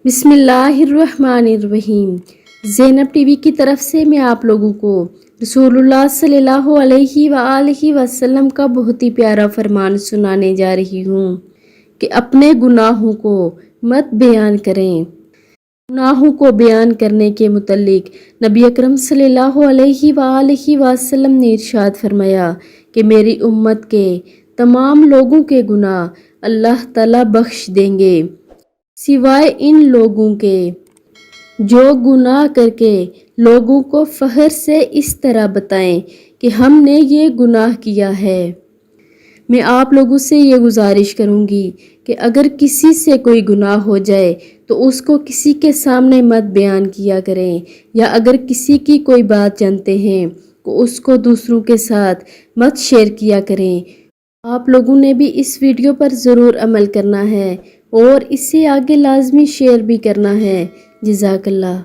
بسم اللہ الرحمن الرحیم۔ زینب ٹی وی کی طرف سے میں آپ لوگوں کو رسول اللہ صلی اللہ علیہ وآلہ وسلم کا بہت ہی پیارا فرمان سنانے جا رہی ہوں کہ اپنے گناہوں کو مت بیان کریں۔ گناہوں کو بیان کرنے کے متعلق نبی اکرم صلی اللہ علیہ وآلہ وسلم نے ارشاد فرمایا کہ میری امت کے تمام لوگوں کے گناہ اللہ تعالیٰ بخش دیں گے سوائے ان لوگوں کے جو گناہ کر کے لوگوں کو فخر سے اس طرح بتائیں کہ ہم نے یہ گناہ کیا ہے۔ میں آپ لوگوں سے یہ گزارش کروں گی کہ اگر کسی سے کوئی گناہ ہو جائے تو اس کو کسی کے سامنے مت بیان کیا کریں، یا اگر کسی کی کوئی بات جانتے ہیں تو اس کو دوسروں کے ساتھ مت شیئر کیا کریں۔ آپ لوگوں نے بھی اس ویڈیو پر ضرور عمل کرنا ہے اور اسے آگے لازمی شیئر بھی کرنا ہے۔ جزاک اللہ۔